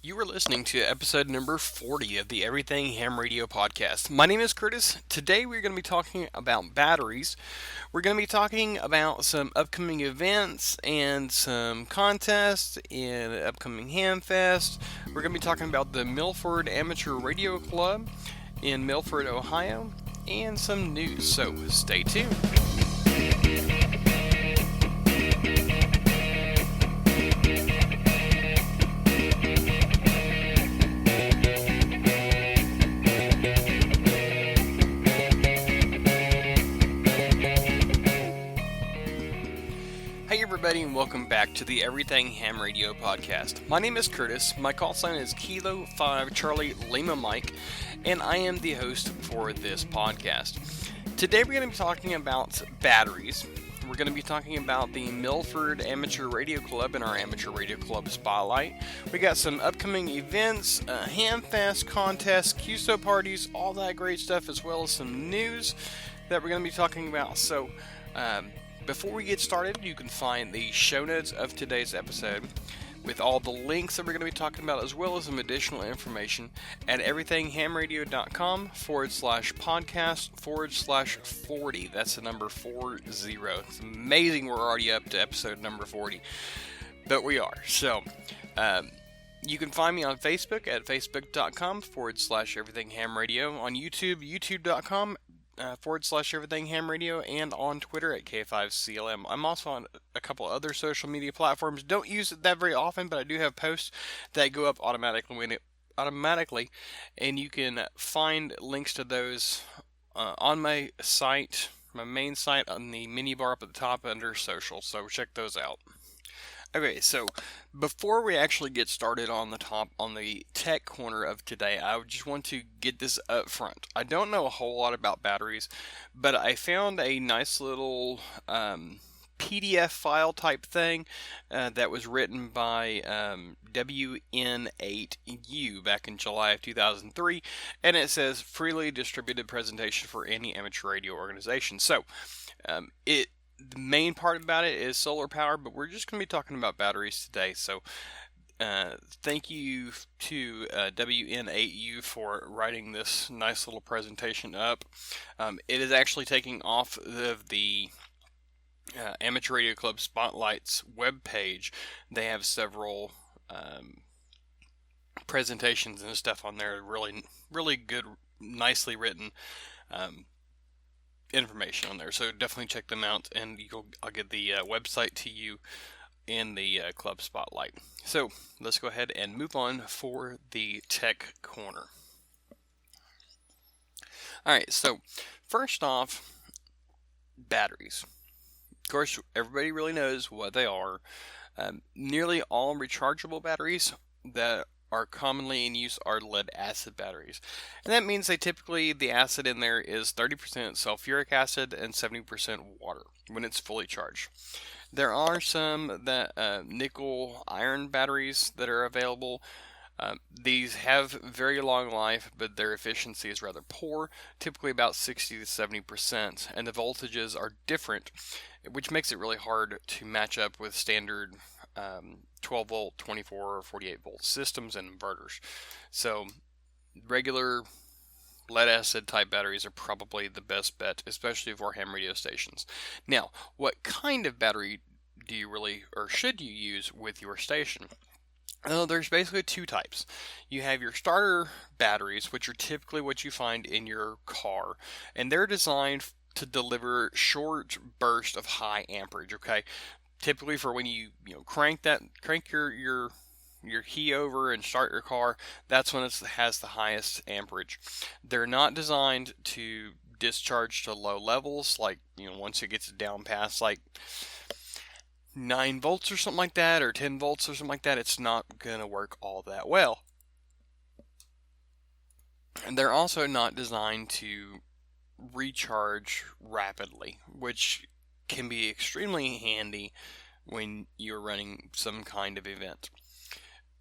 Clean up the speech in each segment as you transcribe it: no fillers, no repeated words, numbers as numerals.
You were listening to episode number 40 of the Everything Ham Radio podcast. My name is Curtis. Today we're going to be talking about batteries. We're going to be talking about some upcoming events and some contests and upcoming hamfests. We're going to be talking about the Milford Amateur Radio Club in Milford, Ohio, and some news. So stay tuned. Hey everybody, and welcome back to the Everything Ham Radio podcast. My name is Curtis, my call sign is Kilo 5 Charlie Lima Mike, and I am the host for this podcast. Today we're going to be talking about batteries. We're going to be talking about the Milford Amateur Radio Club and our Amateur Radio Club Spotlight. We got some upcoming events, hamfest contests, QSO parties, all that great stuff, as well as some news that we're going to be talking about. So, before we get started, you can find the show notes of today's episode with all the links that we're going to be talking about, as well as some additional information at everythinghamradio.com/podcast/40. That's the number 40. It's amazing we're already up to episode number 40, but we are. So, you can find me on Facebook at facebook.com/everythinghamradio, on YouTube, youtube.com /Everything Ham Radio, and on Twitter at K5CLM. I'm also on a couple other social media platforms. Don't use it that very often, but I do have posts that go up automatically, and you can find links to those on my site, my main site, on the menu bar up at the top under social. So check those out. Okay, so before we actually get started on the tech corner of today, I just want to get this up front. I don't know a whole lot about batteries, but I found a nice little PDF file type thing that was written by WN8U back in July of 2003, and it says freely distributed presentation for any amateur radio organization. So, the main part about it is solar power, but we're just going to be talking about batteries today. So thank you to WN8U for writing this nice little presentation up. It is actually taking off of the Amateur Radio Club Spotlight's webpage. They have several presentations and stuff on there. Really, really good, nicely written information on there, so definitely check them out, and I'll get the website to you in the club spotlight. So let's go ahead and move on for the tech corner. Alright, so first off, batteries. Of course, everybody really knows what they are. Nearly all rechargeable batteries that are commonly in use are lead acid batteries. And that means the acid in there is 30% sulfuric acid and 70% water when it's fully charged. There are some that nickel iron batteries that are available. These have very long life, but their efficiency is rather poor, typically about 60 to 70%, and the voltages are different, which makes it really hard to match up with standard 12 volt, 24 or 48 volt systems and inverters. So regular lead acid type batteries are probably the best bet, especially for ham radio stations. Now, what kind of battery do you really, or should you use with your station? There's basically two types. You have your starter batteries, which are typically what you find in your car, and they're designed to deliver short bursts of high amperage, okay? Typically for when you crank your key over and start your car, that's when it has the highest amperage. They're not designed to discharge to low levels, like once it gets down past like 9 volts or something like that, or 10 volts or something like that. It's not gonna work all that well. And they're also not designed to recharge rapidly, which can be extremely handy when you're running some kind of event.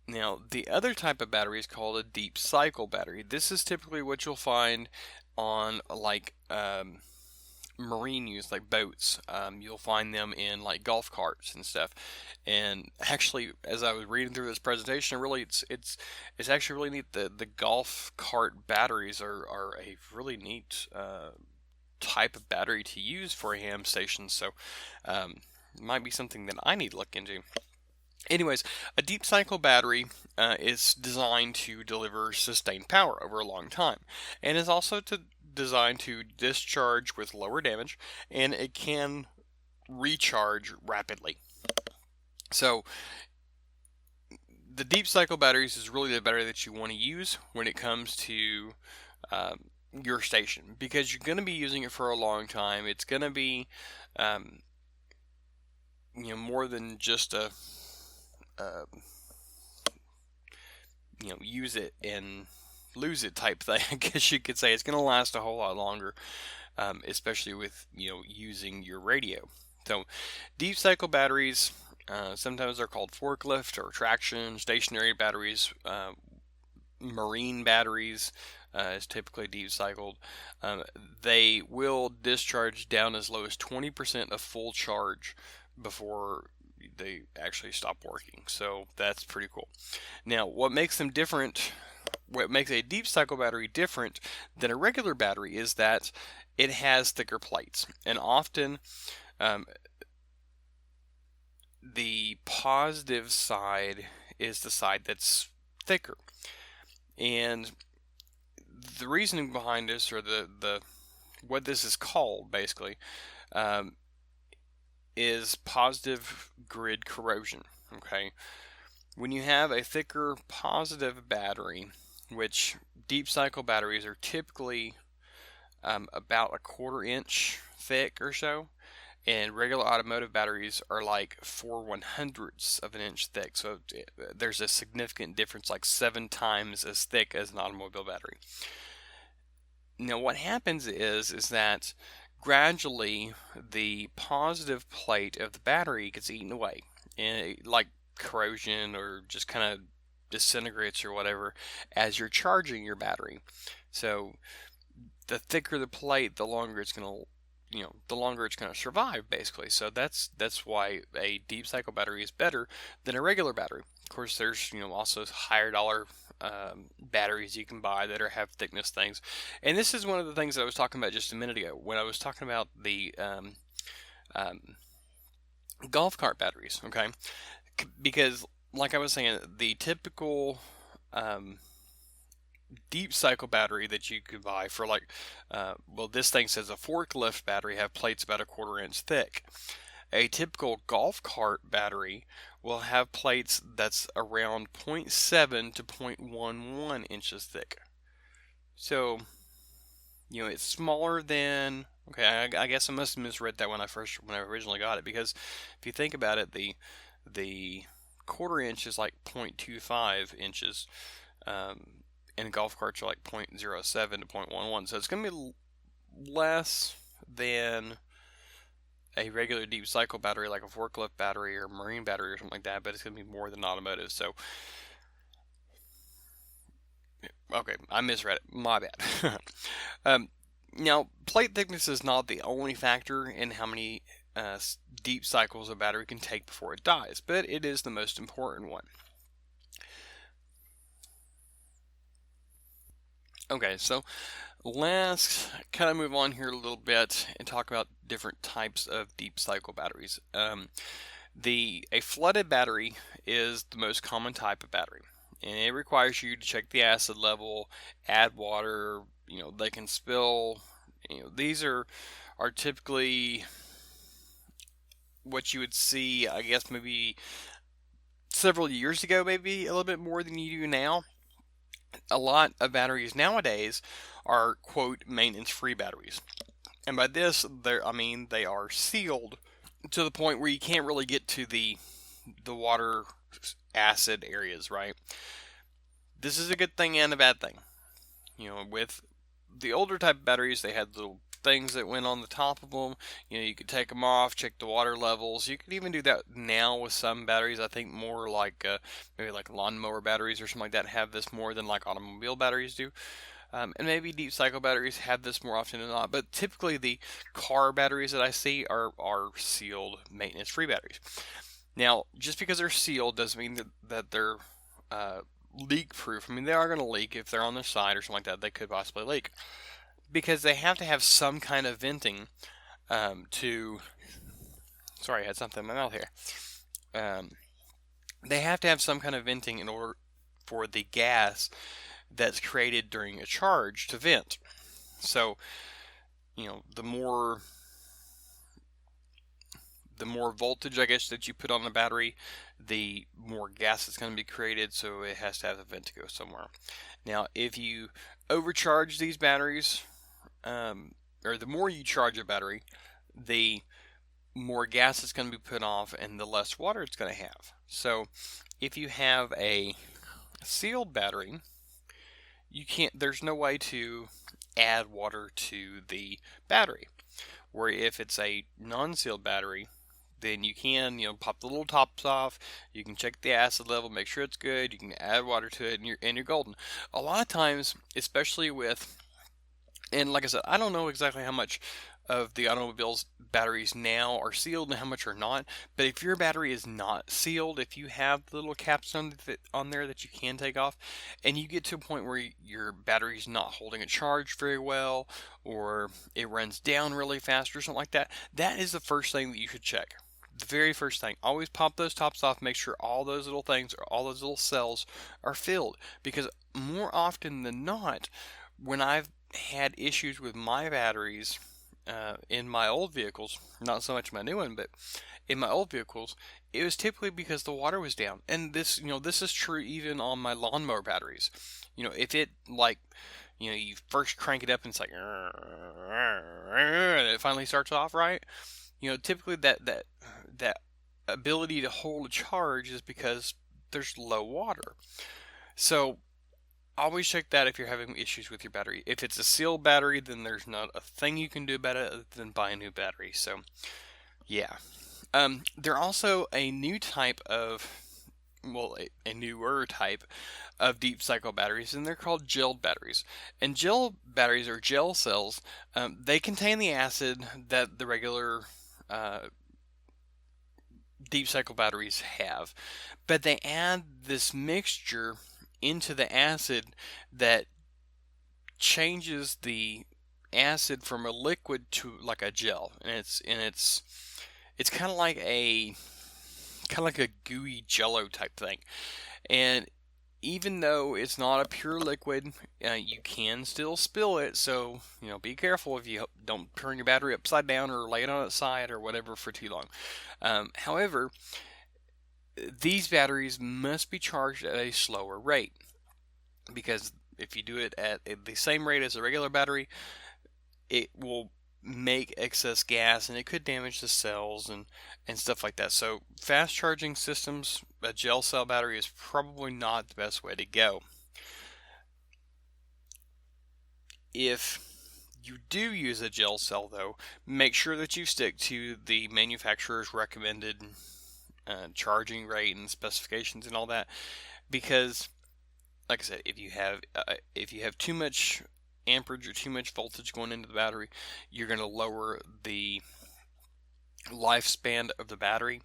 Now, the other type of battery is called a deep cycle battery. This is typically what you'll find on like marine use, like boats. You'll find them in like golf carts and stuff. And actually, as I was reading through this presentation, really it's actually really neat. The golf cart batteries are a really neat type of battery to use for a ham station. So it might be something that I need to look into. Anyways, a deep cycle battery is designed to deliver sustained power over a long time, and is also designed to discharge with lower damage, and it can recharge rapidly. So the deep cycle batteries is really the battery that you want to use when it comes to your station, because you're going to be using it for a long time. It's going to be more than just a use it and lose it type thing. I guess you could say it's going to last a whole lot longer, especially with using your radio. So deep cycle batteries, sometimes they're called forklift or traction, stationary batteries, marine batteries is typically deep cycled. They will discharge down as low as 20% of full charge before they actually stop working. So that's pretty cool. Now, what makes them different, what makes a deep cycle battery different than a regular battery, is that it has thicker plates. And often the positive side is the side that's thicker. And the reasoning behind this, or the what this is called basically, is positive grid corrosion. Okay, when you have a thicker positive battery, which deep cycle batteries are typically about a 1/4 inch thick or so, and regular automotive batteries are like 4/100ths of an inch thick. So there's a significant difference, like 7 times as thick as an automobile battery. Now what happens is that gradually the positive plate of the battery gets eaten away, and like corrosion, or just kind of disintegrates or whatever as you're charging your battery. So the thicker the plate, the longer it's going to survive, basically. So that's why a deep cycle battery is better than a regular battery. Of course, there's also higher dollar batteries you can buy that have thickness things, and this is one of the things that I was talking about just a minute ago when I was talking about the golf cart batteries. Okay, because like I was saying, the typical deep cycle battery that you could buy for this thing says a forklift battery, have plates about a 1/4 inch thick. A typical golf cart battery will have plates that's around 0.7 to 0.11 inches thick. So, it's smaller than, okay, I guess I must have misread that when I originally got it, because if you think about it, the 1/4 inch is like 0.25 inches, and golf carts are like 0.07 to 0.11. So it's going to be less than a regular deep cycle battery, like a forklift battery or marine battery or something like that, but it's going to be more than automotive. So, okay, I misread it. My bad. Now, plate thickness is not the only factor in how many deep cycles a battery can take before it dies, but it is the most important one. Okay, so let's kind of move on here a little bit and talk about different types of deep cycle batteries. A flooded battery is the most common type of battery, and it requires you to check the acid level, add water. They can spill. These are typically what you would see, I guess, maybe several years ago, maybe a little bit more than you do now. A lot of batteries nowadays are, quote, maintenance-free batteries. And by this, they are sealed to the point where you can't really get to the water acid areas, right? This is a good thing and a bad thing. With the older type of batteries, they had little things that went on the top of them. You could take them off, check the water levels. You could even do that now with some batteries. I think more like maybe like lawnmower batteries or something like that have this more than like automobile batteries do. And maybe deep cycle batteries have this more often than not, but typically the car batteries that I see are sealed, maintenance-free batteries. Now, just because they're sealed doesn't mean that they're leak-proof. I mean, they are going to leak if they're on their side or something like that. They could possibly leak because they have to have some kind of venting to. Sorry, I had something in my mouth here. They have to have some kind of venting in order for the gas that's created during a charge to vent. So, the more voltage, I guess, that you put on the battery, the more gas is going to be created, so it has to have a vent to go somewhere. Now, if you overcharge these batteries, or the more you charge a battery, the more gas is going to be put off and the less water it's going to have. So if you have a sealed battery, there's no way to add water to the battery. Where if it's a non-sealed battery, then you can, pop the little tops off, you can check the acid level, make sure it's good, you can add water to it, and you're golden. A lot of times, especially with, and like I said, I don't know exactly how much of the automobile's batteries now are sealed and how much are not. But if your battery is not sealed, if you have the little caps on there that you can take off, and you get to a point where your battery's not holding a charge very well, or it runs down really fast or something like that, that is the first thing that you should check. The very first thing, always pop those tops off, make sure all those little things or all those little cells are filled, because more often than not, when I've had issues with my batteries in my old vehicles, not so much my new one, but in my old vehicles, it was typically because the water was down. And this is true even on my lawnmower batteries. If it you first crank it up and it's like, and it finally starts off right. Typically that ability to hold a charge is because there's low water. So always check that if you're having issues with your battery. If it's a sealed battery, then there's not a thing you can do about it other than buy a new battery. So, yeah. There are also a new type of, a newer type of deep cycle batteries, and they're called gel batteries. And gel batteries, or gel cells, they contain the acid that the regular deep cycle batteries have, but they add this mixture into the acid that changes the acid from a liquid to like a gel, and it's kind of like a gooey jello type thing. And even though it's not a pure liquid, you can still spill it, so be careful if you don't turn your battery upside down or lay it on its side or whatever for too long. However, these batteries must be charged at a slower rate, because if you do it at the same rate as a regular battery, it will make excess gas and it could damage the cells and stuff like that. So fast charging systems, a gel cell battery is probably not the best way to go. If you do use a gel cell, though, make sure that you stick to the manufacturer's recommended charging rate and specifications and all that, because like I said, if you have too much amperage or too much voltage going into the battery, you're going to lower the lifespan of the battery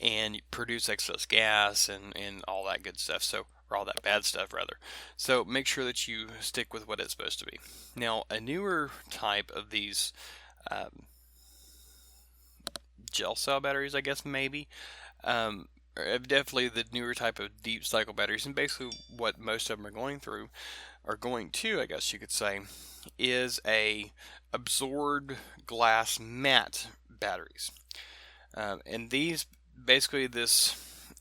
and produce excess gas and all that good stuff. So, or all that bad stuff rather. So make sure that you stick with what it's supposed to be. Now, a newer type of these gel cell batteries, I guess maybe, definitely the newer type of deep cycle batteries, and basically what most of them are going to, I guess you could say, is a absorbed glass mat batteries. And these basically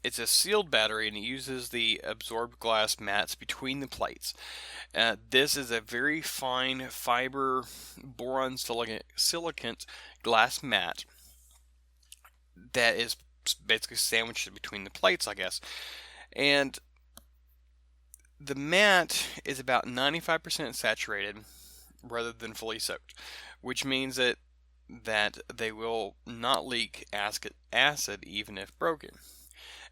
it's a sealed battery, and it uses the absorbed glass mats between the plates. This is a very fine fiber boron silicate glass mat that is basically sandwiched between the plates, I guess. And the mat is about 95% saturated rather than fully soaked, which means that they will not leak acid even if broken.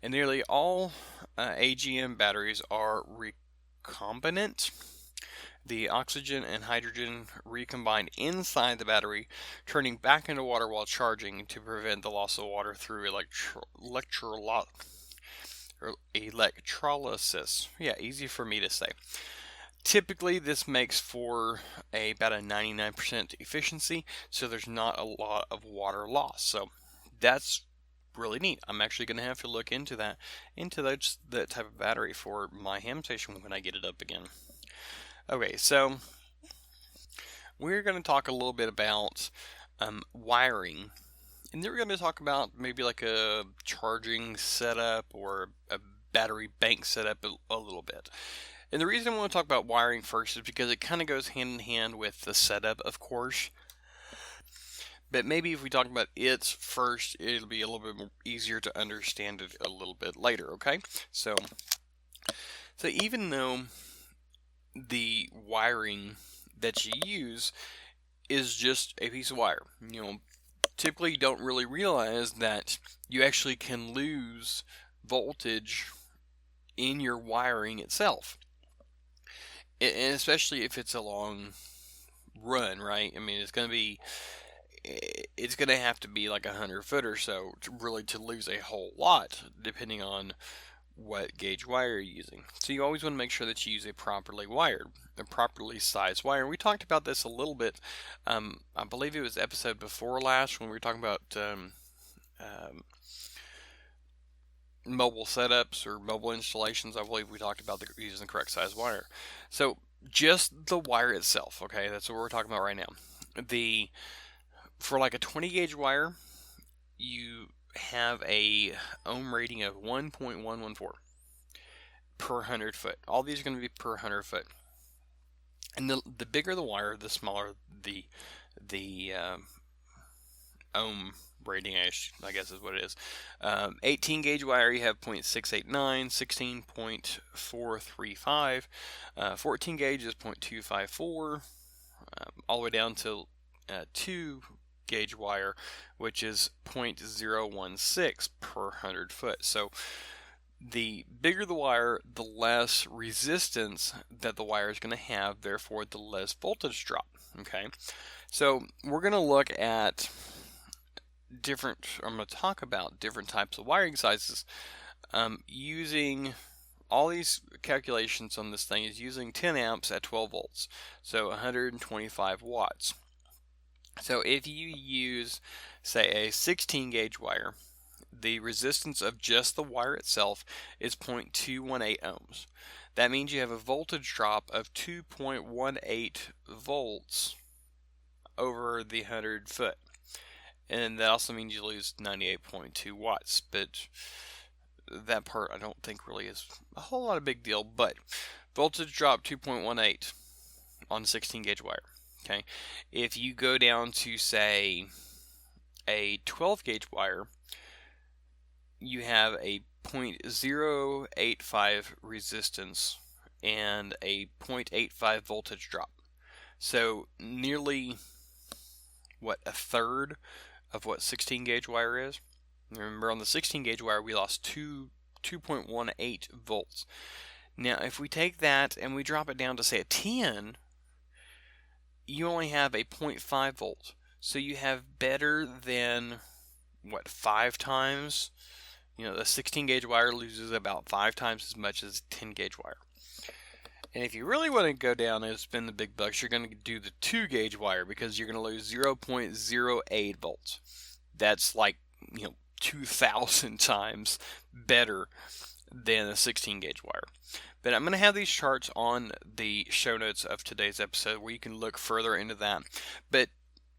And nearly all AGM batteries are recombinant, The oxygen and hydrogen recombine inside the battery, turning back into water while charging to prevent the loss of water through electrolysis. Yeah, easy for me to say. Typically, this makes for about a 99% efficiency, so there's not a lot of water loss. So that's really neat. I'm actually going to have to look into that type of battery for my ham station when I get it up again. Okay, so we're going to talk a little bit about wiring, and then we're going to talk about maybe like a charging setup or a battery bank setup a little bit. And the reason I want to talk about wiring first is because it kind of goes hand in hand with the setup, of course. But maybe if we talk about it first, it'll be a little bit more easier to understand it a little bit later, okay? So even though the wiring that you use is just a piece of wire, typically you don't really realize that you actually can lose voltage in your wiring itself. And especially if it's a long run, right? I mean, it's going to have to be like 100 foot or so to lose a whole lot, depending on what gauge wire you're using. So you always want to make sure that you use a properly sized wire. We talked about this a little bit. I believe it was episode before last when we were talking about mobile setups or mobile installations. I believe we talked about using the correct size wire. So just the wire itself, okay, that's what we're talking about right now. For like a 20 gauge wire, you have a ohm rating of 1.114 per 100 foot. All these are going to be per 100 foot. And the bigger the wire, the smaller the ohm rating, I guess is what it is. 18 gauge wire, you have 0.689, 16.435, 14 gauge is 0.254, all the way down to 2 gauge wire, which is 0.016 per 100 foot. So the bigger the wire, the less resistance that the wire is going to have, therefore the less voltage drop. Okay, so we're going to look at I'm going to talk about different types of wiring sizes using all these calculations on this thing is using 10 amps at 12 volts, so 125 watts. So if you use, say, a 16 gauge wire, the resistance of just the wire itself is 0.218 ohms. That means you have a voltage drop of 2.18 volts over the 100 foot. And that also means you lose 98.2 watts, but that part I don't think really is a whole lot of big deal. But voltage drop 2.18 on 16 gauge wire. Okay, if you go down to, say, a 12 gauge wire, you have a 0.085 resistance and a 0.85 voltage drop. So nearly, a third of what 16 gauge wire is. Remember, on the 16 gauge wire we lost 2.18 volts. Now if we take that and we drop it down to, say, a 10, you only have a 0.5 volt. So you have better than 5 times. The 16 gauge wire loses about 5 times as much as a 10 gauge wire. And if you really want to go down and spend the big bucks, you're going to do the 2 gauge wire, because you're going to lose 0.08 volts. That's like 2,000 times better than a 16 gauge wire. But I'm going to have these charts on the show notes of today's episode where you can look further into that. But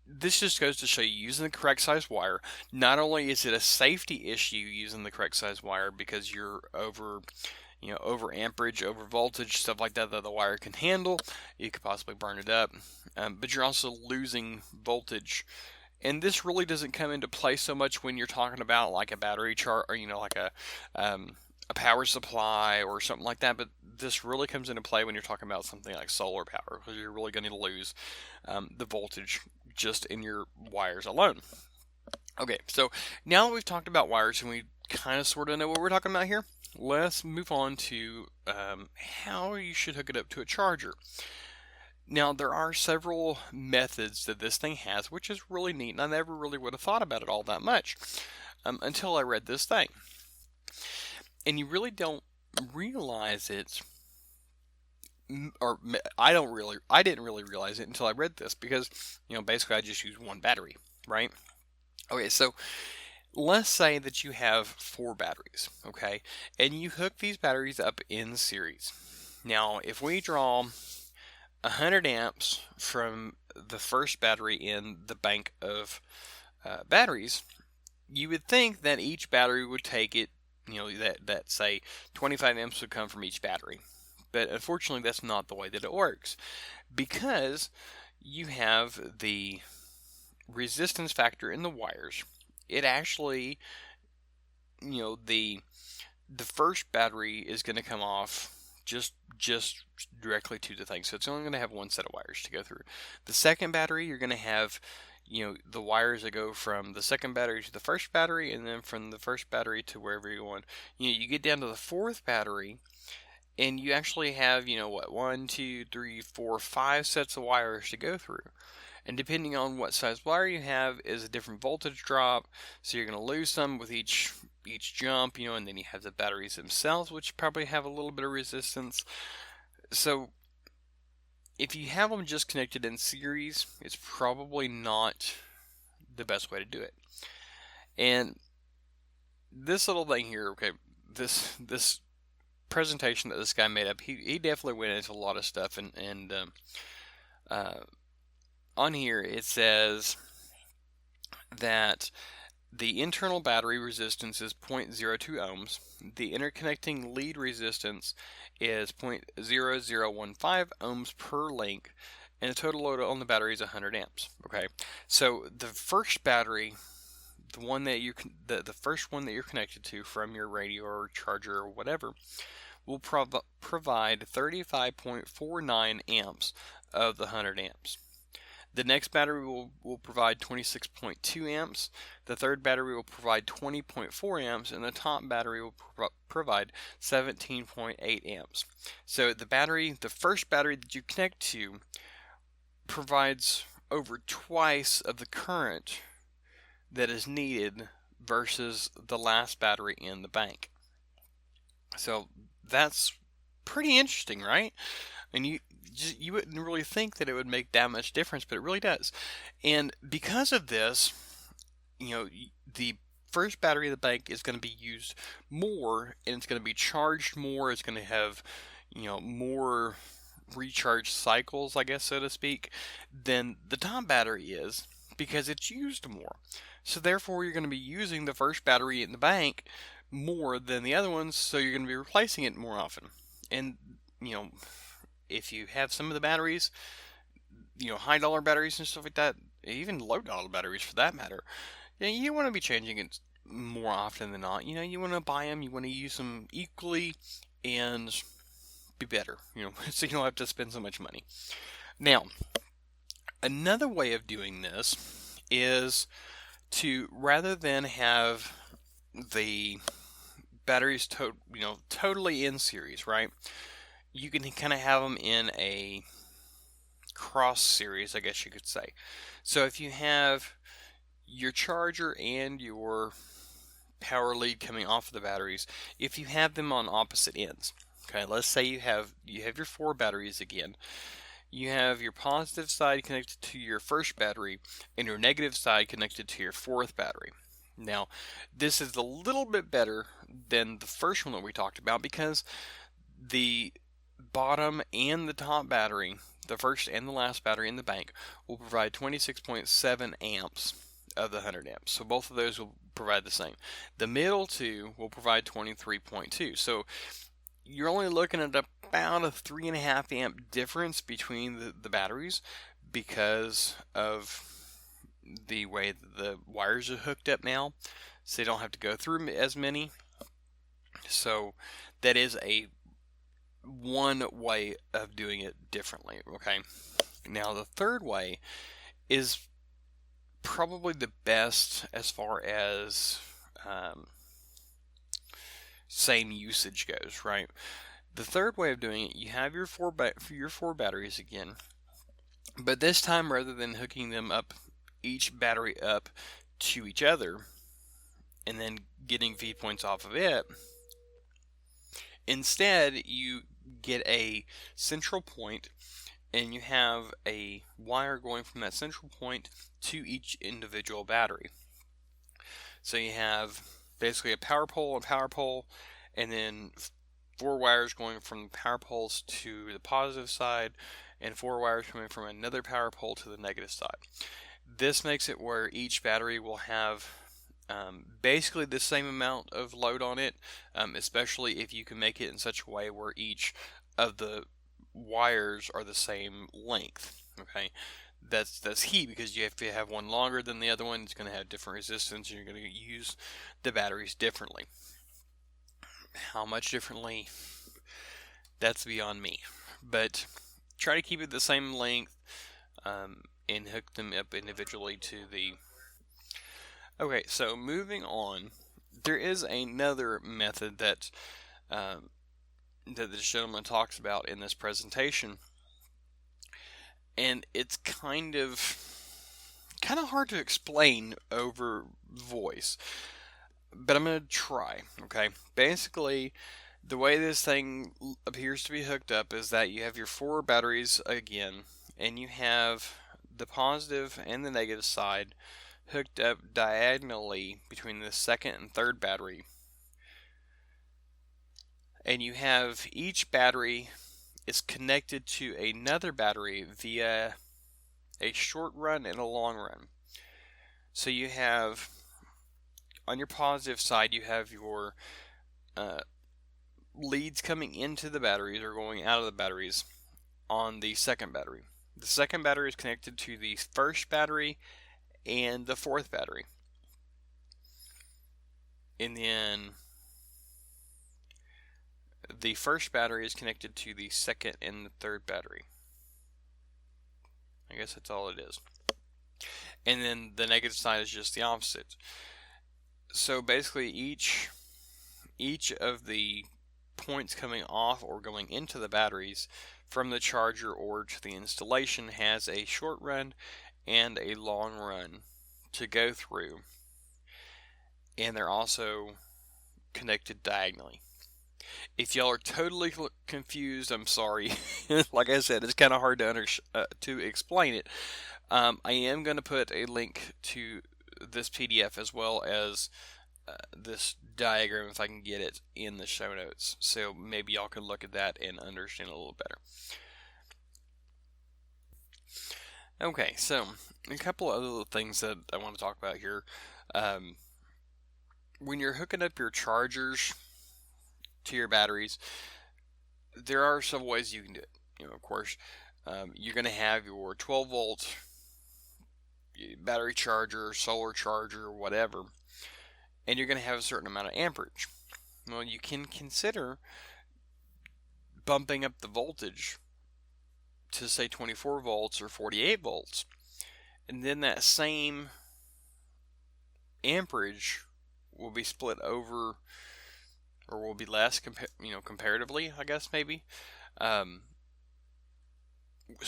this just goes to show you, using the correct size wire, not only is it a safety issue using the correct size wire because you're over amperage, over voltage, stuff like that the wire can handle. You could possibly burn it up, but you're also losing voltage. And this really doesn't come into play so much when you're talking about like a battery chart, or like a power supply or something like that. But this really comes into play when you're talking about something like solar power, because you're really going to lose the voltage just in your wires alone. Okay, so now that we've talked about wires and we kind of sort of know what we're talking about here, let's move on to how you should hook it up to a charger. Now, there are several methods that this thing has, which is really neat, and I never really would have thought about it all that much until I read this thing. And you really don't realize it, or I didn't really realize it until I read this, because, basically I just use one battery, right? Okay, so let's say that you have 4 batteries, okay, and you hook these batteries up in series. Now, if we draw 100 amps from the first battery in the bank of batteries, you would think that each battery would take it, that say 25 amps would come from each battery. But unfortunately, that's not the way that it works, because you have the resistance factor in the wires. It actually, the first battery is going to come off just directly to the thing, so it's only going to have one set of wires to go through. The second battery, you're going to have the wires that go from the second battery to the first battery, and then from the first battery to wherever you're going. You get down to the fourth battery, and you actually have 1, 2, 3, 4, 5 sets of wires to go through. And depending on what size wire you have is a different voltage drop, so you're going to lose some with each jump, and then you have the batteries themselves, which probably have a little bit of resistance. So if you have them just connected in series, it's probably not the best way to do it. And this little thing here, okay, this presentation that this guy made up, he definitely went into a lot of stuff, and on here it says that the internal battery resistance is 0.02 ohms. The interconnecting lead resistance is 0.0015 ohms per link, and the total load on the battery is 100 amps. Okay, so the first battery, the first one that you're connected to from your radio or charger or whatever, will provide 35.49 amps of the 100 amps. The next battery will provide 26.2 amps, the third battery will provide 20.4 amps, and the top battery will provide 17.8 amps. So the first battery that you connect to provides over twice of the current that is needed versus the last battery in the bank. So that's pretty interesting, right? And you wouldn't really think that it would make that much difference, but it really does. And because of this, the first battery of the bank is going to be used more, and it's going to be charged more. It's going to have, more recharge cycles, I guess, so to speak, than the top battery is, because it's used more. So therefore, you're going to be using the first battery in the bank more than the other ones, so you're going to be replacing it more often. And, if you have some of the batteries, high dollar batteries and stuff like that, even low dollar batteries for that matter, you want to be changing it more often than not. You want to buy them, you want to use them equally and be better, so you don't have to spend so much money. Now, another way of doing this is to, rather than have the batteries totally in series, right? You can kind of have them in a cross series, I guess you could say. So if you have your charger and your power lead coming off of the batteries, if you have them on opposite ends, okay, let's say you have your 4 batteries again. You have your positive side connected to your first battery and your negative side connected to your fourth battery. Now, this is a little bit better than the first one that we talked about, because the bottom and the top battery, the first and the last battery in the bank, will provide 26.7 amps of the 100 amps. So both of those will provide the same. The middle two will provide 23.2. So you're only looking at about a 3.5 amp difference between the batteries, because of the way the wires are hooked up now, so they don't have to go through as many. So that is one way of doing it differently. Okay, now the third way is probably the best as far as same usage goes, right? The third way of doing it, you have your four batteries again, But this time, rather than hooking them up, each battery up to each other, and then getting feed points off of it, instead you get a central point, and you have a wire going from that central point to each individual battery. So you have basically a power pole, and then 4 wires going from the power poles to the positive side, and 4 wires coming from another power pole to the negative side. This makes it where each battery will have basically the same amount of load on it, especially if you can make it in such a way where each of the wires are the same length. Okay, that's key, because you have to have one longer than the other one. It's going to have different resistance, and you're going to use the batteries differently. How much differently, that's beyond me, but try to keep it the same length, and hook them up individually to the... Okay, so moving on, there is another method that this gentleman talks about in this presentation, and it's kind of hard to explain over voice, but I'm going to try. Okay, basically, the way this thing appears to be hooked up is that you have your 4 batteries again, and you have the positive and the negative side hooked up diagonally between the second and third battery. And you have each battery is connected to another battery via a short run and a long run. So you have, on your positive side, you have your leads coming into the batteries or going out of the batteries on the second battery. The second battery is connected to the first battery and the fourth battery. And then the first battery is connected to the second and the third battery. I guess that's all it is. And then the negative side is just the opposite. So basically each of the points coming off or going into the batteries from the charger or to the installation has a short run and a long run to go through, and they're also connected diagonally. If y'all are totally confused, I'm sorry. Like I said, it's kind of hard to explain it. I am going to put a link to this PDF as well as this diagram, if I can get it, in the show notes, so maybe y'all can look at that and understand a little better. Okay, so a couple of other things that I want to talk about here. When you're hooking up your chargers to your batteries, there are several ways you can do it. Of course, you're going to have your 12 volt battery charger, solar charger, whatever, and you're going to have a certain amount of amperage. Well, you can consider bumping up the voltage to say 24 volts or 48 volts, and then that same amperage will be split over, or will be less comparatively, I guess, maybe. So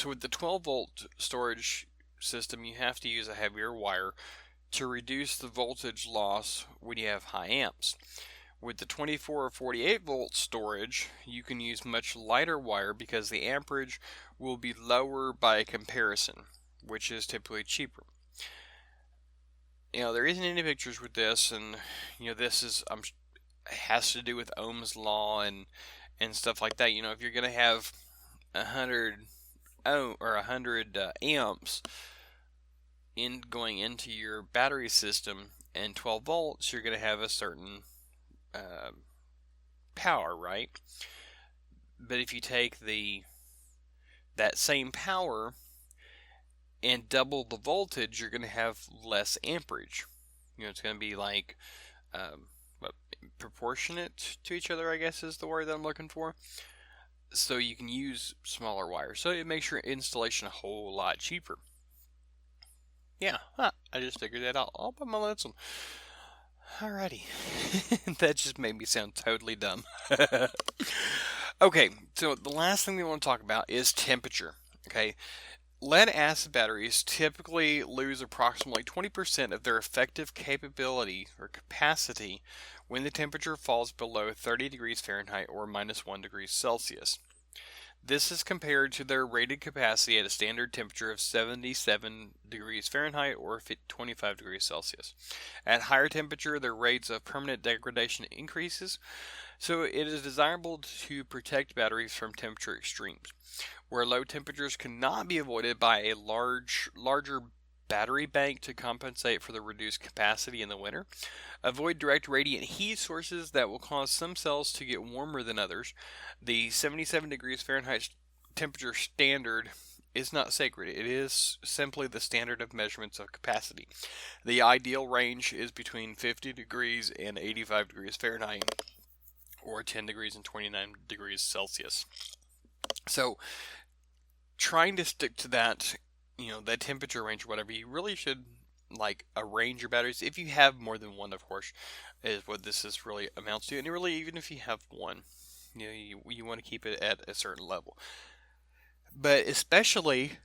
with the 12 volt storage system, you have to use a heavier wire to reduce the voltage loss when you have high amps. With the 24 or 48 volt storage, you can use much lighter wire because the amperage will be lower by comparison, which is typically cheaper. There isn't any pictures with this, and this is has to do with Ohm's law and stuff like that. If you're going to have 100 amps going into your battery system and 12 volts, you're going to have a certain power, right? But if you take that same power and double the voltage, you're going to have less amperage. It's going to be like proportionate to each other, I guess is the word that I'm looking for. So you can use smaller wires. So it makes your installation a whole lot cheaper. Yeah, I just figured that out all by my lonesome. Alrighty. That just made me sound totally dumb. Okay, so the last thing we want to talk about is temperature. Okay, lead acid batteries typically lose approximately 20% of their effective capability or capacity when the temperature falls below 30 degrees Fahrenheit or minus 1 degrees Celsius. This is compared to their rated capacity at a standard temperature of 77 degrees Fahrenheit or 25 degrees Celsius. At higher temperature, their rates of permanent degradation increases, so it is desirable to protect batteries from temperature extremes. Where low temperatures cannot be avoided by a larger battery bank to compensate for the reduced capacity in the winter. Avoid direct radiant heat sources that will cause some cells to get warmer than others. The 77 degrees Fahrenheit temperature standard is not sacred. It is simply the standard of measurements of capacity. The ideal range is between 50 degrees and 85 degrees Fahrenheit, or 10 degrees and 29 degrees Celsius. So, trying to stick to that, that temperature range or whatever, you really should arrange your batteries. If you have more than one, of course, is what this is really amounts to. And really, even if you have one, you want to keep it at a certain level. But especially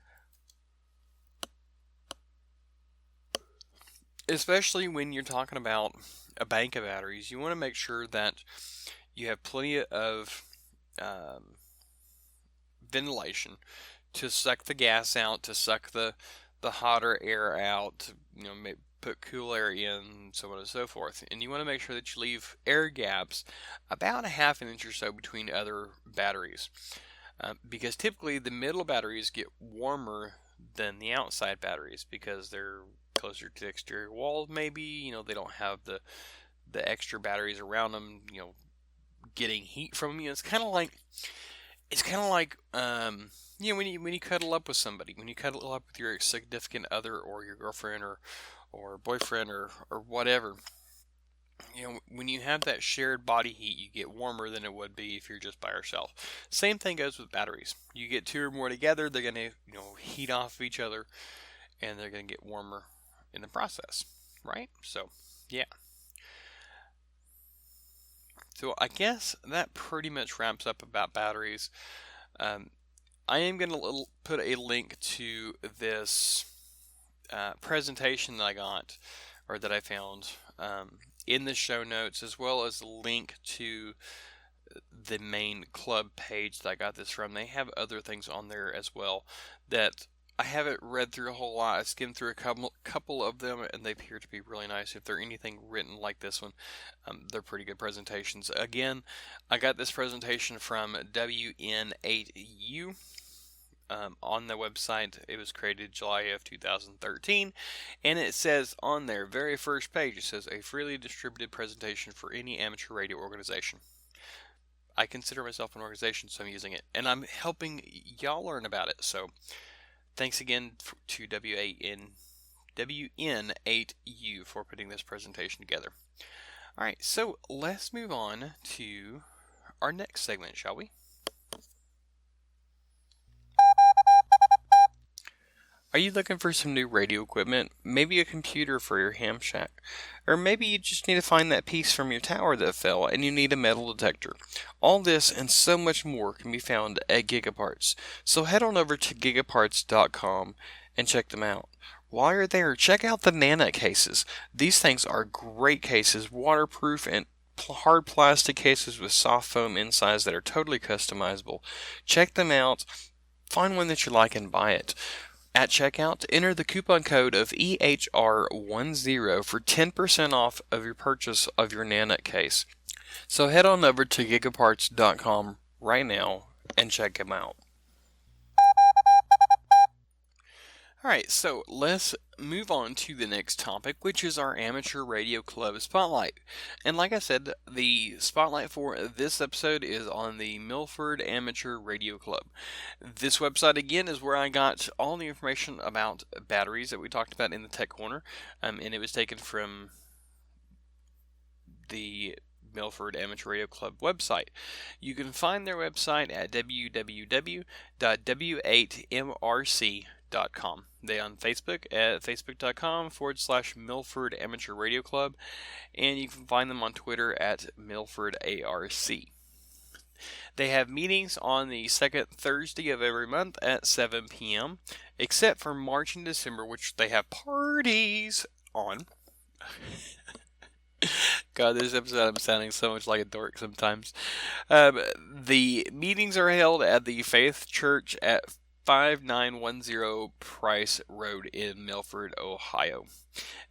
when you're talking about a bank of batteries, you want to make sure that you have plenty of ventilation to suck the gas out, to suck the hotter air out, put cool air in, so on and so forth. And you want to make sure that you leave air gaps about a half an inch or so between other batteries. Because typically the middle batteries get warmer than the outside batteries because they're closer to the exterior wall, maybe. They don't have the extra batteries around them, getting heat from you. It's kind of like when you cuddle up with somebody, when you cuddle up with your significant other or your girlfriend or boyfriend or whatever. When you have that shared body heat, you get warmer than it would be if you're just by yourself. Same thing goes with batteries. You get two or more together, they're going to heat off of each other, and they're going to get warmer in the process, right? So, yeah. So I guess that pretty much wraps up about batteries. I am going to put a link to this presentation that I got, or that I found, in the show notes, as well as a link to the main club page that I got this from. They have other things on there as well that I haven't read through a whole lot. I skimmed through a couple of them, and they appear to be really nice. If they're anything written like this one, they're pretty good presentations. Again, I got this presentation from WN8U. On the website. It was created July of 2013, and it says on their very first page, it says a freely distributed presentation for any amateur radio organization. I consider myself an organization, so I'm using it, and I'm helping y'all learn about it. So thanks again to WN8U for putting this presentation together. Alright, so let's move on to our next segment, shall we? Are you looking for some new radio equipment? Maybe a computer for your ham shack? Or maybe you just need to find that piece from your tower that fell and you need a metal detector. All this and so much more can be found at Gigaparts. So head on over to gigaparts.com and check them out. While you're there, check out the Nana cases. These things are great cases, waterproof and hard plastic cases with soft foam insides that are totally customizable. Check them out. Find one that you like and buy it. At checkout, enter the coupon code of ETH040 for 10% off of your purchase of your Nanite case. So head on over to gigaparts.com right now and check them out. Alright, so let's move on to the next topic, which is our Amateur Radio Club Spotlight. And like I said, the spotlight for this episode is on the Milford Amateur Radio Club. This website, again, is where I got all the information about batteries that we talked about in the Tech Corner, and it was taken from the Milford Amateur Radio Club website. You can find their website at www.w8mrc.com. They on Facebook at facebook.com/Milford Amateur Radio Club, and you can find them on Twitter at Milford ARC. They have meetings on the second Thursday of every month at 7 p.m., except for March and December, which they have parties on. God, this episode I'm sounding so much like a dork sometimes. The meetings are held at the Faith Church at 5910 Price Road in Milford, Ohio.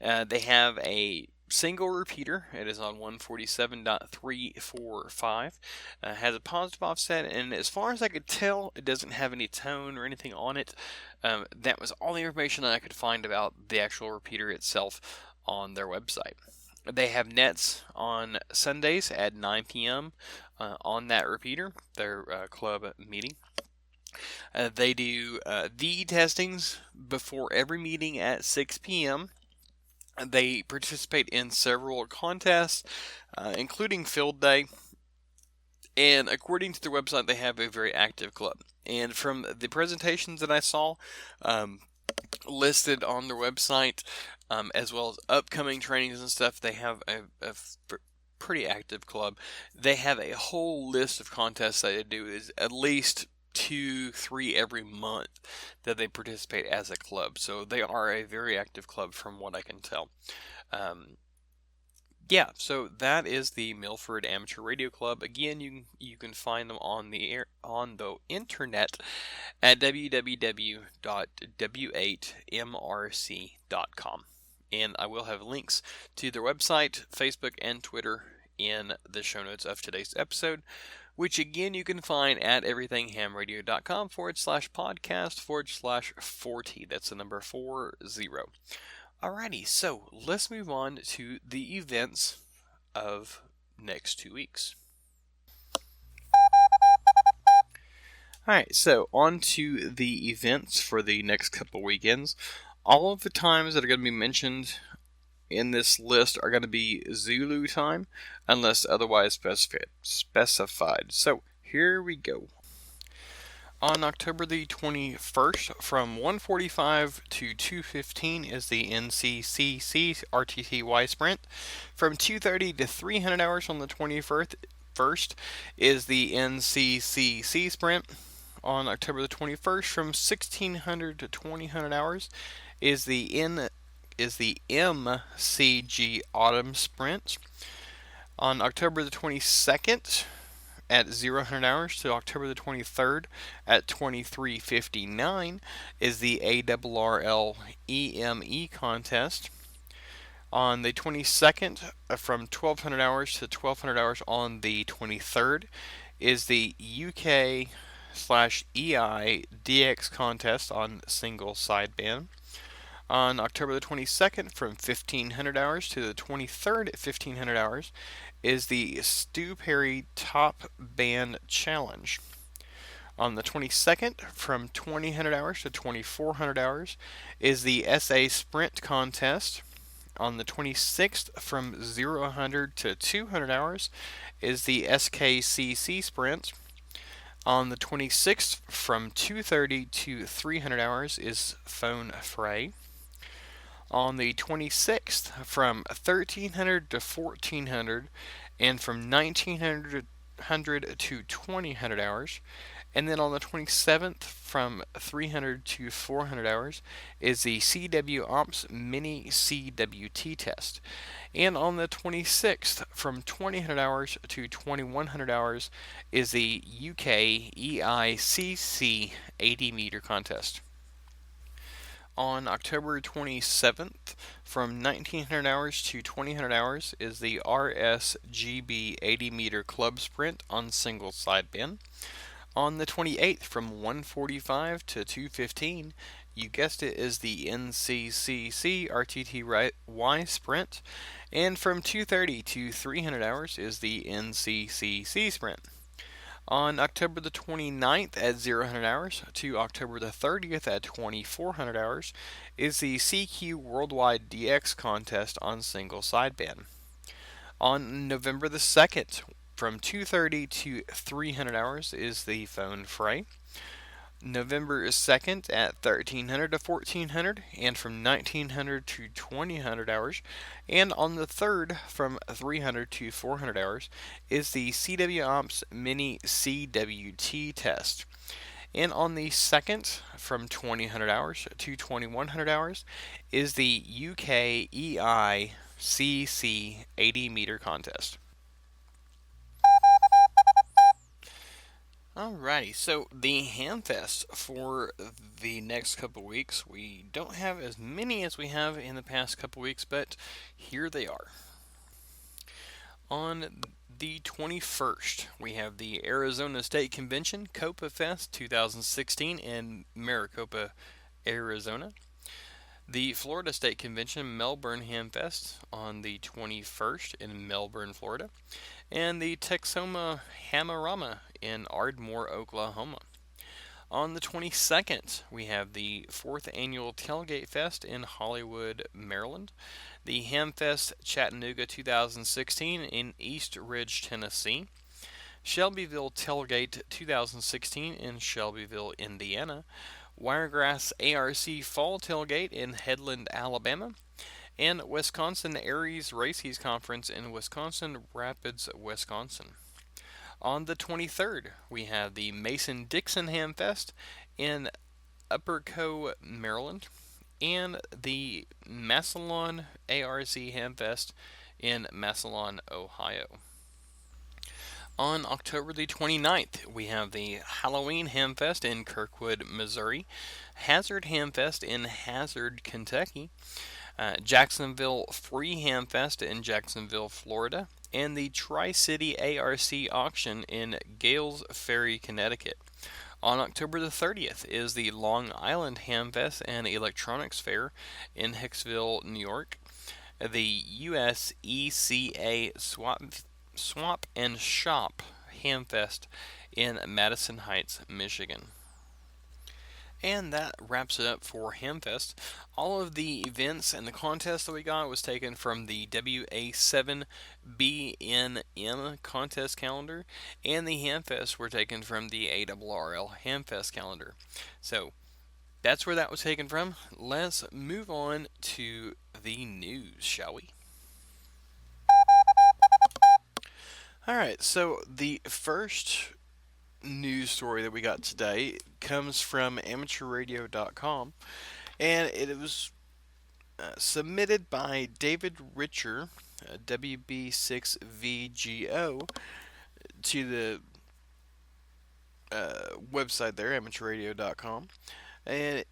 They have a single repeater. It is on 147.345. Has a positive offset, and as far as I could tell, it doesn't have any tone or anything on it. That was all the information that I could find about the actual repeater itself on their website. They have nets on Sundays at 9 p.m. On that repeater, their club meeting. They do VE testings before every meeting at 6 p.m. They participate in several contests, including Field Day. And according to their website, they have a very active club. And from the presentations that I saw listed on their website, as well as upcoming trainings and stuff, they have a pretty active club. They have a whole list of contests that they do. Is at least 2-3 every month that they participate as a club. So they are a very active club from what I can tell. Yeah, so that is the Milford Amateur Radio Club. Again, you can find them on the internet at www.w8mrc.com. And I will have links to their website, Facebook, and Twitter in the show notes of today's episode, which again you can find at everythinghamradio.com/podcast/40. That's the number 40. Alrighty, so let's move on to the events of next 2 weeks. Alright, so on to the events for the next couple weekends. All of the times that are going to be mentioned in this list are going to be Zulu time, unless otherwise specified. So, here we go. On October the 21st, from 1:45 to 2:15 is the NCCC RTTY sprint. From 2:30 to 300 hours on the 21st is the NCCC sprint. On October the 21st, from 1600 to 2000 hours is the MCG autumn sprint. On October the 22nd, at 0 hours to October the 23rd at 23:59 is the ARRL EME contest. On the 22nd, from 1200 hours to 1200 hours on the 23rd is the UK/EI DX contest on single sideband. On October the 22nd, from 1500 hours to the 23rd at 1500 hours, is the Stu Perry Top Band Challenge. On the 22nd, from 2000 hours to 2400 hours, is the SA Sprint Contest. On the 26th, from 0 to 200 hours, is the SKCC Sprint. On the 26th, from 230 to 300 hours, is Phone Fray. On the 26th, from 1300 to 1400, and from 1900 to 2000 hours. And then on the 27th, from 300 to 400 hours, is the CW Ops Mini CWT test. And on the 26th, from 2000 hours to 2100 hours, is the UK EICC 80 meter contest. On October 27th, from 1900 hours to 2000 hours, is the RSGB 80 meter club sprint on single sideband. On the 28th, from 1:45 to 2:15, you guessed it, is the NCCC RTTY sprint. And from 2:30 to 300 hours is the NCCC sprint. On October the 29th at 0 hours to October the 30th at 2400 hours is the CQ Worldwide DX contest on single sideband. On November the 2nd, from 2:30 to 300 hours is the Phone Fray. November 2nd at 1300 to 1400, and from 1900 to 2000 hours. And on the 3rd, from 300 to 400 hours, is the CW Ops Mini CWT test. And on the 2nd, from 2000 hours to 2100 hours, is the UK EICC 80 meter contest. Alrighty, so the Hamfest for the next couple weeks, we don't have as many as we have in the past couple weeks, but here they are. On the 21st, we have the Arizona State Convention Copa Fest 2016 in Maricopa, Arizona. The Florida State Convention Melbourne Hamfest on the 21st in Melbourne, Florida. And the Texoma Hamarama in Ardmore, Oklahoma. On the 22nd, we have the 4th Annual Tailgate Fest in Hollywood, Maryland. The Hamfest Chattanooga 2016 in East Ridge, Tennessee. Shelbyville Tailgate 2016 in Shelbyville, Indiana. Wiregrass ARC Fall Tailgate in Headland, Alabama. And Wisconsin Aries Races Conference in Wisconsin Rapids, Wisconsin. On the 23rd, we have the Mason-Dixon Hamfest in Upper Co, Maryland, and the Massillon ARC Hamfest in Massillon, Ohio. On October the 29th, we have the Halloween Hamfest in Kirkwood, Missouri, Hazard Hamfest in Hazard, Kentucky, Jacksonville Free Hamfest in Jacksonville, Florida, and the Tri-City ARC Auction in Gales Ferry, Connecticut. On October the 30th is the Long Island Hamfest and Electronics Fair in Hicksville, New York, the USECA Swap and Shop Hamfest in Madison Heights, Michigan. And that wraps it up for Hamfest. All of the events and the contests that we got was taken from the WA7BNM contest calendar, and the Hamfest were taken from the ARRL Hamfest calendar. So that's where that was taken from. Let's move on to the news, shall we? Alright, so the first news story that we got today comes from amateurradio.com, and it was submitted by David Richer, WB6VGO, to the website there, amateurradio.com. And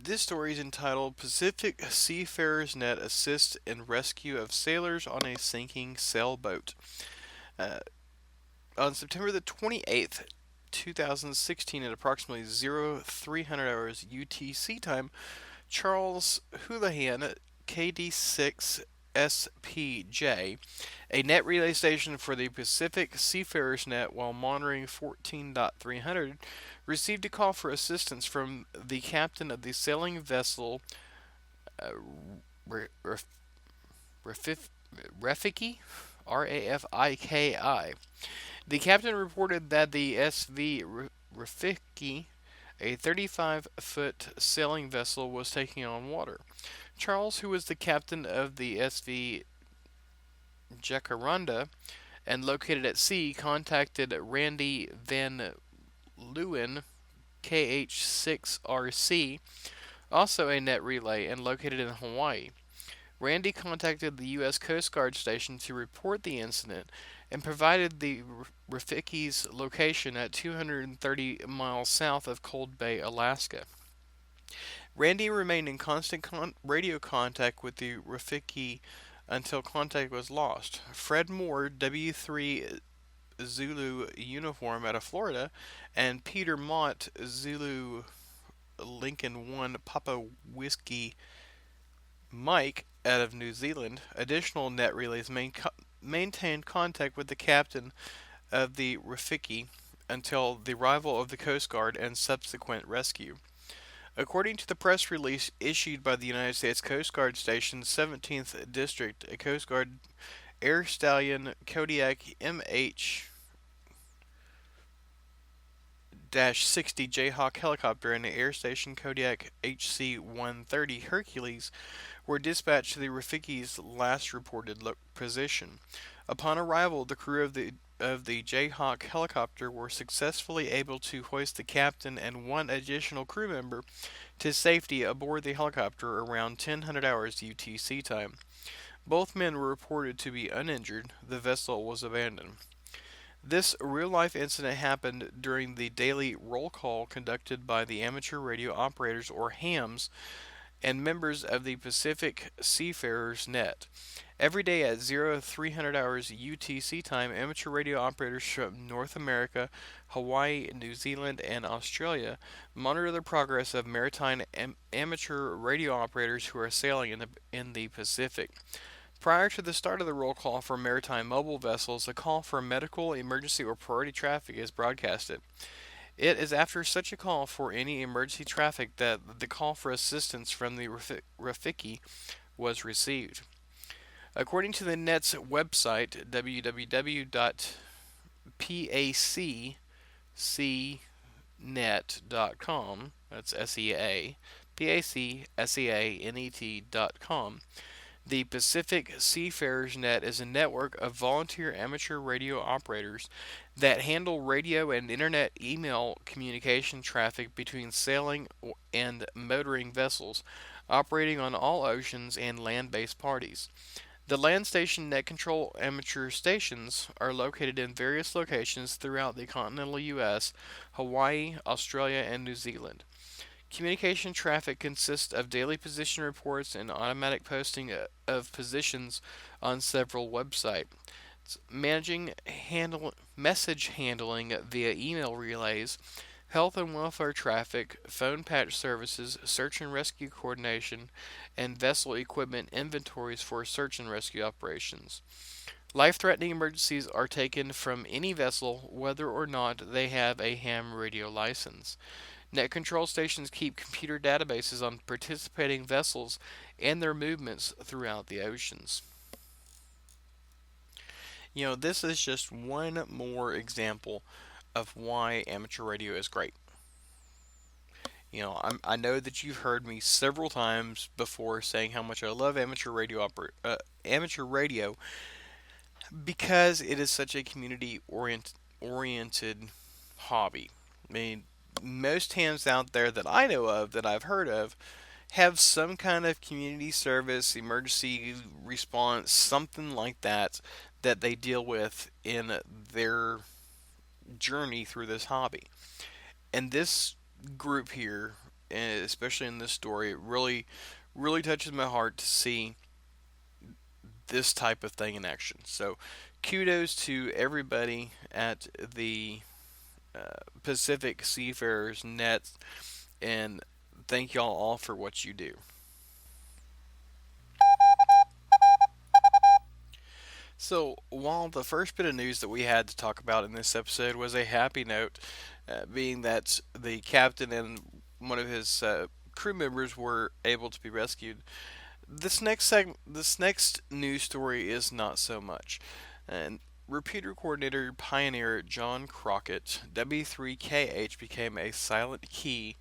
this story is entitled Pacific Seafarers Net Assists in Rescue of Sailors on a Sinking Sailboat. On September the 28th, 2016, at approximately 0300 hours UTC time, Charles Houlihan, KD6SPJ, a net relay station for the Pacific Seafarers Net while monitoring 14.300, received a call for assistance from the captain of the sailing vessel Rafiki, Rafiki. The captain reported that the SV Rafiki, a 35-foot sailing vessel, was taking on water. Charles, who was the captain of the SV Jacaranda and located at sea, contacted Randy Van Leeuwen, KH6RC, also a net relay and located in Hawaii. Randy contacted the U.S. Coast Guard station to report the incident and provided the Rafiki's location at 230 miles south of Cold Bay, Alaska. Randy remained in constant radio contact with the Rafiki until contact was lost. Fred Moore, W3 Zulu uniform out of Florida, and Peter Mott, Zulu Lincoln 1 Papa Whiskey Mike out of New Zealand, additional net relays maintained contact with the captain of the Rafiki until the arrival of the Coast Guard and subsequent rescue. According to the press release issued by the United States Coast Guard Station's 17th District, a Coast Guard Air Stallion Kodiak MH 60 Jayhawk helicopter and the Air Station Kodiak HC-130 Hercules were dispatched to the Rafiki's last reported position. Upon arrival, the crew of the Jayhawk helicopter were successfully able to hoist the captain and one additional crew member to safety aboard the helicopter around 1000 hours UTC time. Both men were reported to be uninjured. The vessel was abandoned. This real-life incident happened during the daily roll call conducted by the amateur radio operators, or hams, and members of the Pacific Seafarers Net. Every day at 0300 hours UTC time, amateur radio operators from North America, Hawaii, New Zealand, and Australia monitor the progress of maritime amateur radio operators who are sailing in the Pacific. Prior to the start of the roll call for maritime mobile vessels, a call for medical, emergency, or priority traffic is broadcasted. It is after such a call for any emergency traffic that the call for assistance from the Rafiki was received. According to the net's website, www.pacseanet.com, that's SEA, pacseanet.com, the Pacific Seafarers Net is a network of volunteer amateur radio operators that handle radio and internet email communication traffic between sailing and motoring vessels operating on all oceans and land-based parties. The land station net control amateur stations are located in various locations throughout the continental U.S., Hawaii, Australia, and New Zealand. Communication traffic consists of daily position reports and automatic posting of positions on several websites. Message handling via email relays, health and welfare traffic, phone patch services, search and rescue coordination, and vessel equipment inventories for search and rescue operations. Life-threatening emergencies are taken from any vessel, whether or not they have a ham radio license. Net control stations keep computer databases on participating vessels and their movements throughout the oceans. This is just one more example of why amateur radio is great. I know that you've heard me several times before saying how much I love amateur radio because it is such a community oriented hobby. I mean, most hams out there that I know of, that I've heard of, have some kind of community service, emergency response, something like that they deal with in their journey through this hobby. And this group here, especially in this story, it really, really touches my heart to see this type of thing in action. So, kudos to everybody at the Pacific Seafarers Net, and thank y'all all for what you do. So, while the first bit of news that we had to talk about in this episode was a happy note, being that the captain and one of his crew members were able to be rescued, this next news story is not so much. And repeater coordinator pioneer John Crockett, W3KH, became a silent key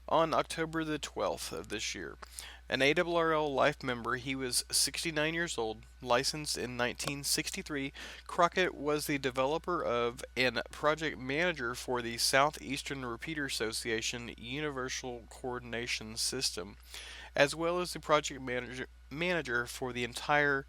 on October the 12th of this year. An ARRL life member, he was 69 years old, licensed in 1963. Crockett was the developer of and project manager for the Southeastern Repeater Association Universal Coordination System, as well as the project manager for the entire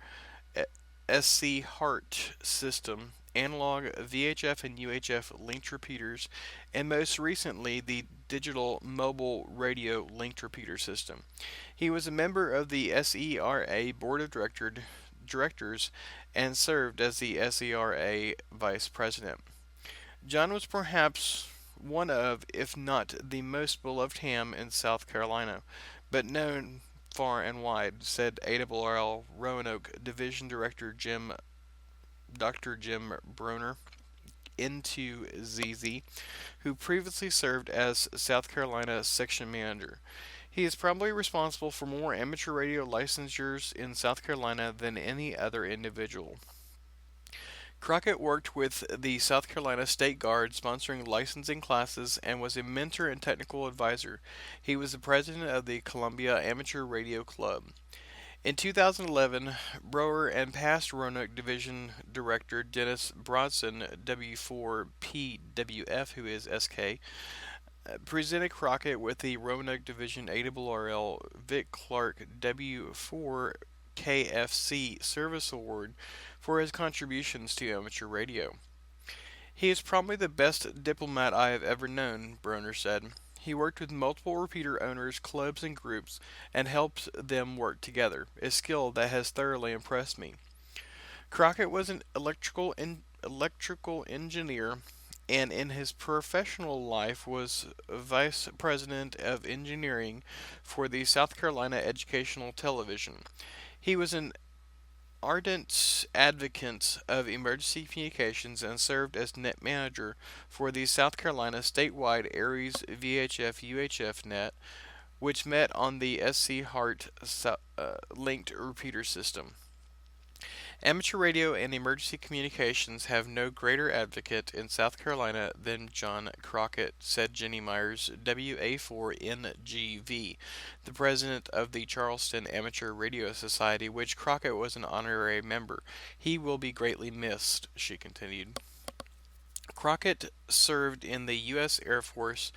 SC Hart system, analog VHF and UHF linked repeaters, and most recently the digital mobile radio linked repeater system. He was a member of the SERA Board of Directors and served as the SERA Vice President. John was perhaps one of, if not the most beloved ham in South Carolina, but known far and wide, said ARRL Roanoke Division Director Dr. Jim Broner into ZZ, who previously served as South Carolina Section Manager. He is probably responsible for more amateur radio licensures in South Carolina than any other individual. Crockett worked with the South Carolina State Guard sponsoring licensing classes and was a mentor and technical advisor. He was the president of the Columbia Amateur Radio Club. In 2011, Brower and past Roanoke Division Director Dennis Brodson, W4PWF, who is SK, presented Crockett with the Roanoke Division ARRL Vic Clark W4KFC Service Award for his contributions to amateur radio. He is probably the best diplomat I have ever known, Broner said. He worked with multiple repeater owners, clubs, and groups, and helped them work together, a skill that has thoroughly impressed me. Crockett was an electrical engineer and in his professional life was vice president of engineering for the South Carolina Educational Television. He was an ardent advocate of emergency communications and served as net manager for the South Carolina statewide Aries VHF UHF net, which met on the SC Hart linked repeater system. Amateur radio and emergency communications have no greater advocate in South Carolina than John Crockett, said Jenny Myers, WA4NGV, the president of the Charleston Amateur Radio Society, which Crockett was an honorary member. He will be greatly missed, she continued. Crockett served in the U.S. Air Force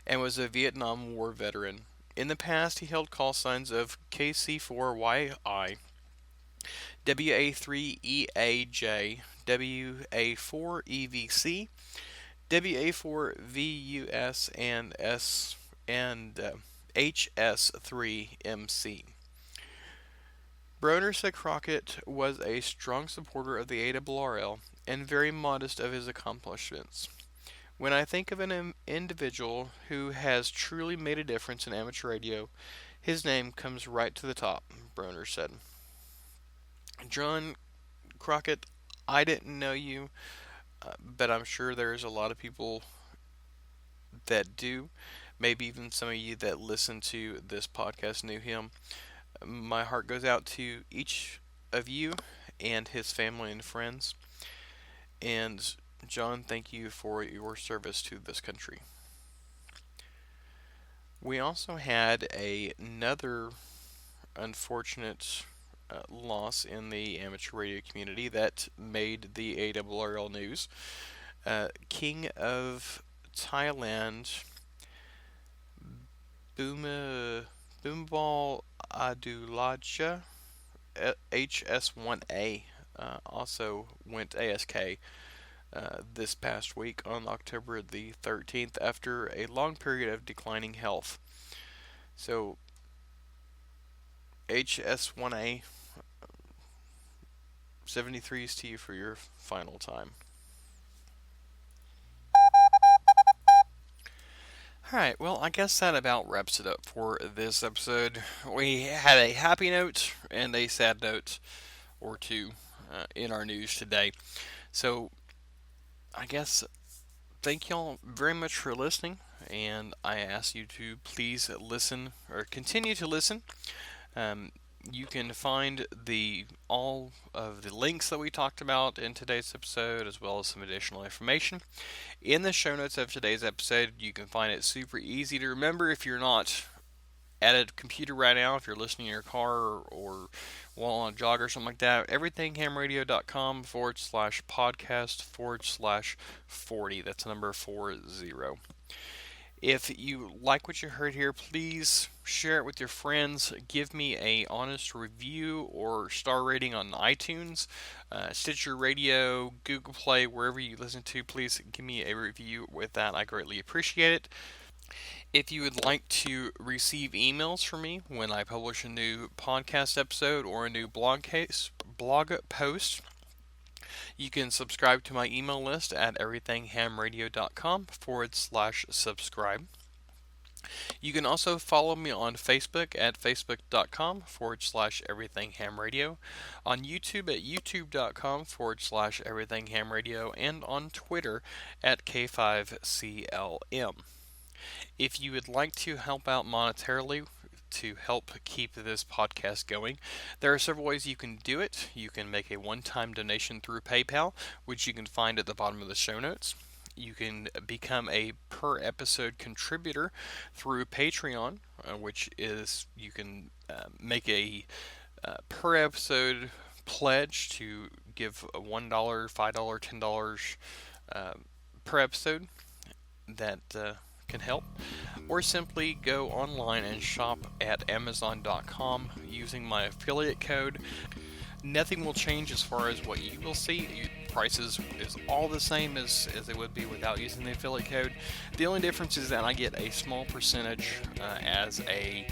and was a Vietnam War veteran. In the past, he held call signs of KC4YI, WA3EAJ, WA4EVC, WA4VUS, and HS3MC. Broner said Crockett was a strong supporter of the ARRL and very modest of his accomplishments. When I think of an individual who has truly made a difference in amateur radio, his name comes right to the top, Broner said. John Crockett, I didn't know you, but I'm sure there's a lot of people that do. Maybe even some of you that listen to this podcast knew him. My heart goes out to each of you and his family and friends. And John, thank you for your service to this country. We also had another unfortunate loss in the amateur radio community that made the ARRL news. King of Thailand, Boombal Adulaja, HS1A, also went ASK this past week on October the 13th after a long period of declining health. So, HS1A, 73s to you for your final time. Alright, well, I guess that about wraps it up for this episode. We had a happy note and a sad note or two in our news today. So, I guess thank y'all very much for listening, and I ask you to please listen or continue to listen. You can find all of the links that we talked about in today's episode, as well as some additional information in the show notes of today's episode. You can find it super easy to remember if you're not at a computer right now, if you're listening in your car or while on a jog or something like that. everythinghamradio.com/podcast/40. That's number 40. If you like what you heard here, please share it with your friends. Give me a honest review or star rating on iTunes, Stitcher Radio, Google Play, wherever you listen to. Please give me a review with that. I greatly appreciate it. If you would like to receive emails from me when I publish a new podcast episode or a new blog post, you can subscribe to my email list at everythinghamradio.com/subscribe. You can also follow me on Facebook at facebook.com/everythinghamradio, on YouTube at youtube.com/everythinghamradio, and on Twitter at K5CLM. If you would like to help out monetarily to help keep this podcast going. There are several ways you can do it. You can make a one-time donation through PayPal, which you can find at the bottom of the show notes. You can become a per episode contributor through Patreon, which is you can make a per episode pledge to give $1, $5, $10 per episode. That can help, or simply go online and shop at Amazon.com using my affiliate code. Nothing will change as far as what you will see. Prices is all the same as it would be without using the affiliate code. The only difference is that I get a small percentage as a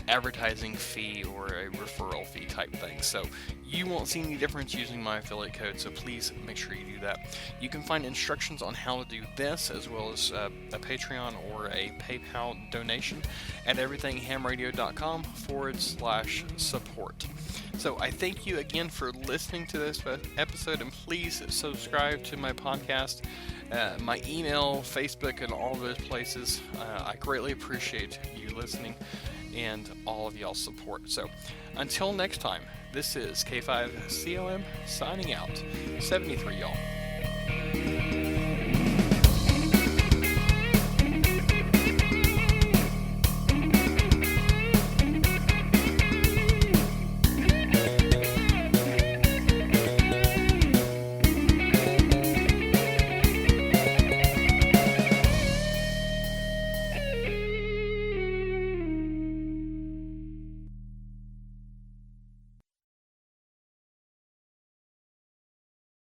advertising fee or a referral fee type thing. So you won't see any difference using my affiliate code, so please make sure you do that. You can find instructions on how to do this, as well as a Patreon or a PayPal donation at everythinghamradio.com/support. So I thank you again for listening to this episode, and please subscribe to my podcast, my email, Facebook, and all those places. I greatly appreciate you listening and all of y'all's support. So until next time, this is K5CLM signing out. 73 y'all.